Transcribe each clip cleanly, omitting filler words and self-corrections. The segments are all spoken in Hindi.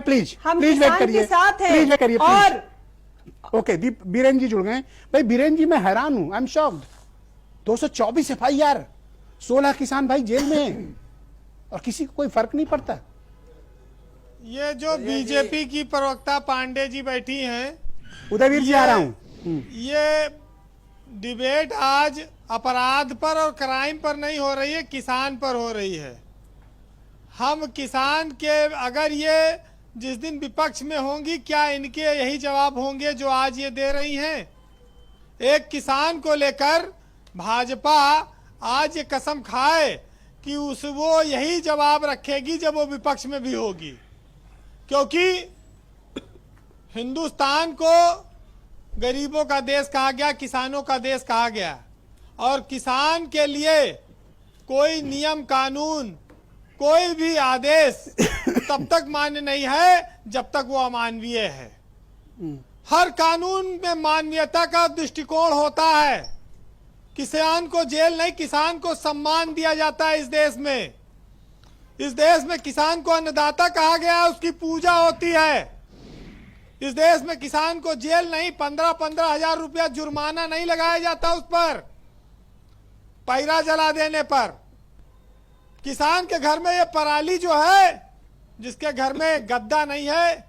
प्लीज हम प्लीज वेट किसान करिए, के साथ हैं। प्लीज वेट करिए और ओके बीरेन जी जुड़ गए। भाई बीरेन जी मैं हैरान हूं, आई एम शॉक्ड। 224 FIR, 16 किसान भाई जेल में हैं और किसी को कोई फर्क नहीं पड़ता। ये जो बीजेपी की प्रवक्ता पांडे जी बैठी हैं, उदयवीर जी आ रहा हूं। ये डिबेट आज अपराध पर और क्राइम पर नहीं हो रही है, किसान पर हो रही है। हम किसान के, अगर ये जिस दिन विपक्ष में होंगी, क्या इनके यही जवाब होंगे जो आज ये दे रही हैं? एक किसान को लेकर भाजपा आज ये कसम खाए कि वो यही जवाब रखेगी जब वो विपक्ष में भी होगी, क्योंकि हिंदुस्तान को गरीबों का देश कहा गया, किसानों का देश कहा गया, और किसान के लिए कोई नियम कानून, कोई भी आदेश तब तक मान्य नहीं है जब तक वो अमानवीय है। हर कानून में मानवीयता का दृष्टिकोण होता है। किसान को जेल नहीं, किसान को सम्मान दिया जाता है। इस देश में किसान को अन्नदाता कहा गया है, उसकी पूजा होती है। इस देश में किसान को जेल नहीं, 15-15 हजार रुपया जुर्माना नहीं लगाया जाता उस पर, पैरा जला देने पर। किसान के घर में ये पराली जो है, जिसके घर में गद्दा नहीं है,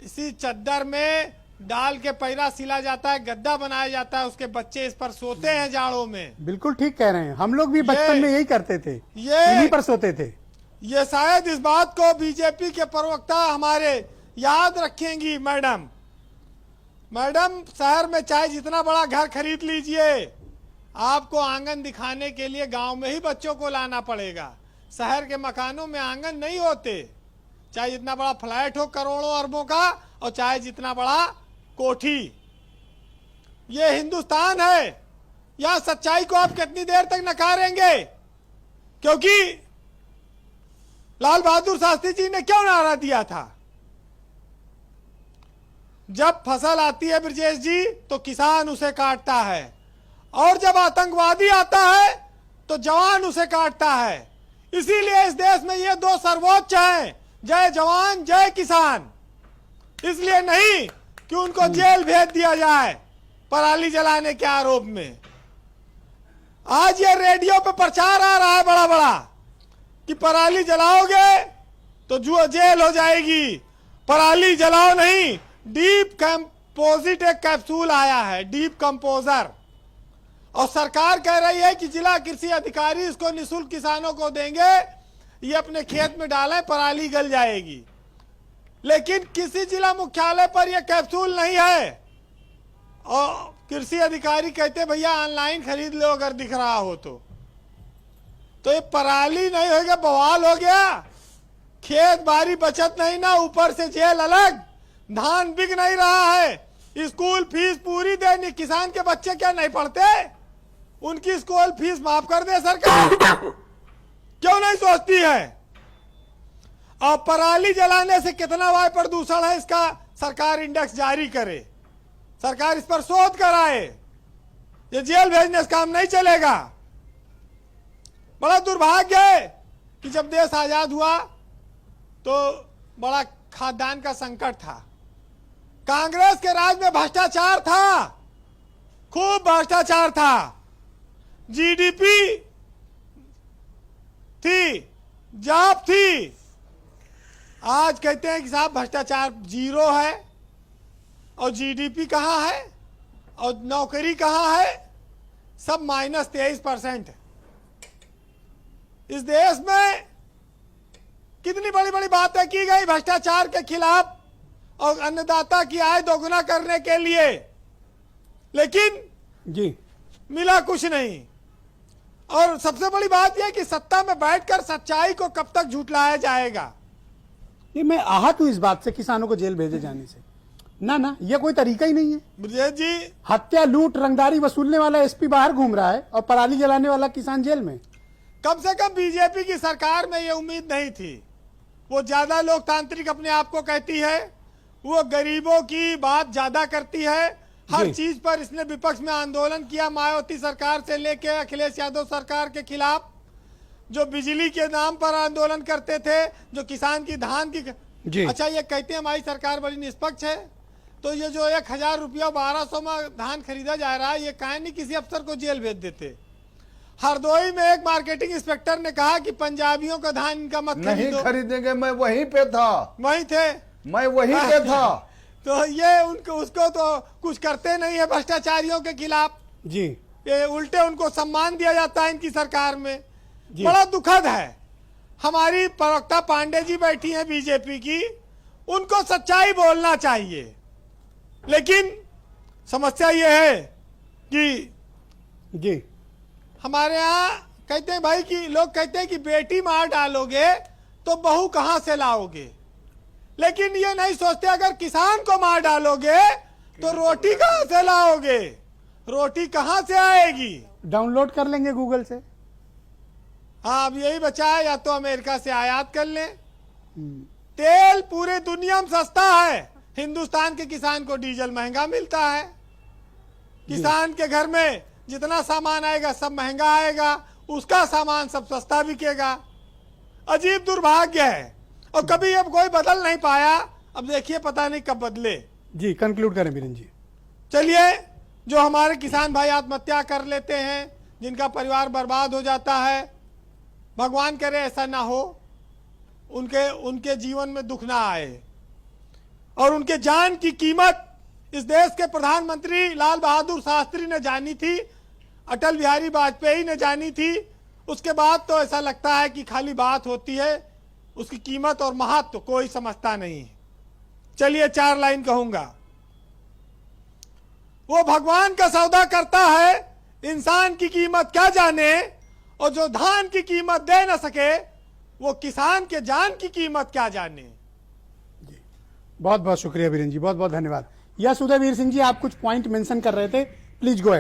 इसी चद्दर में डाल के पैरा सिला जाता है, गद्दा बनाया जाता है, उसके बच्चे इस पर सोते हैं जाड़ों में। बिल्कुल ठीक कह रहे हैं, हम लोग भी बचपन में यही करते थे, ये इन्हीं पर सोते थे। ये शायद इस बात को बीजेपी के प्रवक्ता हमारे याद रखेंगी। मैडम शहर में चाहे जितना बड़ा घर खरीद लीजिए, आपको आंगन दिखाने के लिए गांव में ही बच्चों को लाना पड़ेगा। शहर के मकानों में आंगन नहीं होते, चाहे जितना बड़ा फ्लैट हो करोड़ों अरबों का, और चाहे जितना बड़ा कोठी। ये हिंदुस्तान है, यहां सच्चाई को आप कितनी देर तक नकारेंगे? क्योंकि लाल बहादुर शास्त्री जी ने क्यों नारा दिया था, जब फसल आती है ब्रजेश जी तो किसान उसे काटता है, और जब आतंकवादी आता है तो जवान उसे काटता है। इसीलिए इस देश में ये दो सर्वोच्च हैं, जय जवान जय किसान। इसलिए नहीं कि उनको जेल भेज दिया जाए पराली जलाने के आरोप में। आज ये रेडियो पे प्रचार आ रहा है बड़ा बड़ा कि पराली जलाओगे तो जो जेल हो जाएगी। पराली जलाओ नहीं, डीप कंपोजिट एक कैप्सूल आया है, डीप कंपोजर, और सरकार कह रही है कि जिला कृषि अधिकारी इसको निःशुल्क किसानों को देंगे, ये अपने खेत में डालें, पराली गल जाएगी। लेकिन किसी जिला मुख्यालय पर यह कैप्सूल नहीं है, और कृषि अधिकारी कहते भैया ऑनलाइन खरीद लो अगर दिख रहा हो तो ये पराली नहीं होगा, बवाल हो गया। खेत बारी बचत नहीं ना, ऊपर से जेल अलग, धान बिक नहीं रहा है, स्कूल फीस पूरी देनी। किसान के बच्चे क्या नहीं पढ़ते? उनकी स्कूल फीस माफ कर दे सरकार, क्यों नहीं सोचती है? और पराली जलाने से कितना वायु प्रदूषण है, इसका सरकार इंडेक्स जारी करे, सरकार इस पर शोध कराए। ये जेल भेजने से काम नहीं चलेगा। बड़ा दुर्भाग्य है कि जब देश आजाद हुआ तो बड़ा खाद्यान्न का संकट था। कांग्रेस के राज में भ्रष्टाचार था, खूब भ्रष्टाचार था। जीडीपी थी, जॉब थी। आज कहते हैं कि साहब भ्रष्टाचार 0 है, और जीडीपी कहाँ है और नौकरी कहाँ है? सब -23% है। इस देश में कितनी बड़ी बड़ी बातें की गई भ्रष्टाचार के खिलाफ और अन्नदाता की आय दोगुना करने के लिए, लेकिन जी मिला कुछ नहीं। और सबसे बड़ी बात यह कि सत्ता में बैठकर सच्चाई को कब तक झुठलाया जाएगा। ये मैं आहत हूं इस बात से, किसानों को जेल भेजे जाने से। ना ये कोई तरीका ही नहीं है। ब्रजेश जी, हत्या लूट रंगदारी वसूलने वाला एसपी बाहर घूम रहा है और पराली जलाने वाला किसान जेल में। कम से कम बीजेपी की सरकार में ये उम्मीद नहीं थी। वो ज्यादा लोकतांत्रिक अपने आप को कहती है, वो गरीबों की बात ज्यादा करती है। हर चीज पर इसने विपक्ष में आंदोलन किया, मायावती सरकार से लेके अखिलेश यादव सरकार के खिलाफ, जो बिजली के नाम पर आंदोलन करते थे, जो किसान की धान की जी। अच्छा, ये कहते हैं हमारी सरकार बड़ी निष्पक्ष है, तो ये जो 1000 रुपया 1200 में धान खरीदा जा रहा है, ये काहे नहीं किसी अफसर को जेल भेज देते। हरदोई में एक मार्केटिंग इंस्पेक्टर ने कहा कि पंजाबियों का धान इनका मत नहीं खरीदेंगे। मैं वहीं पे था, वहीं थे, मैं वहीं पे था। तो ये उनको उसको तो कुछ करते नहीं है भ्रष्टाचारियों के खिलाफ। जी ये उल्टे उनको सम्मान दिया जाता है इनकी सरकार में। जी। बड़ा दुखद है। हमारी प्रवक्ता पांडे जी बैठी हैं बीजेपी की, उनको सच्चाई बोलना चाहिए, लेकिन समस्या ये है कि जी हमारे यहाँ कहते हैं भाई कि लोग कहते हैं कि बेटी मार डालोगे तो बहू कहां से लाओगे, लेकिन ये नहीं सोचते अगर किसान को मार डालोगे तो रोटी कहां से लाओगे, रोटी कहां से आएगी। डाउनलोड कर लेंगे गूगल से। हाँ, अब यही बचा है, या तो अमेरिका से आयात कर लें। तेल पूरे दुनिया में सस्ता है, हिंदुस्तान के किसान को डीजल महंगा मिलता है। किसान के घर में जितना सामान आएगा सब महंगा आएगा, उसका सामान सब सस्ता बिकेगा। अजीब दुर्भाग्य है, और कभी अब कोई बदल नहीं पाया। अब देखिए पता नहीं कब बदले। जी कंक्लूड करें बीरेन जी। चलिए, जो हमारे किसान भाई आत्महत्या कर लेते हैं, जिनका परिवार बर्बाद हो जाता है, भगवान करे ऐसा ना हो, उनके जीवन में दुख ना आए, और उनके जान की कीमत इस देश के प्रधानमंत्री लाल बहादुर शास्त्री ने जानी थी, अटल बिहारी वाजपेयी ने जानी थी। उसके बाद तो ऐसा लगता है कि खाली बात होती है, उसकी कीमत और महत्व कोई समझता नहीं। चलिए 4 लाइन कहूंगा। वो भगवान का सौदा करता है, इंसान की कीमत क्या जाने, और जो धान की कीमत दे न सके वो किसान के जान की कीमत क्या जाने। बहुत बहुत शुक्रिया बीरेन जी, बहुत बहुत धन्यवाद। यस उदयवीर सिंह जी, आप कुछ पॉइंट मेंशन कर रहे थे, प्लीज गो अहेड।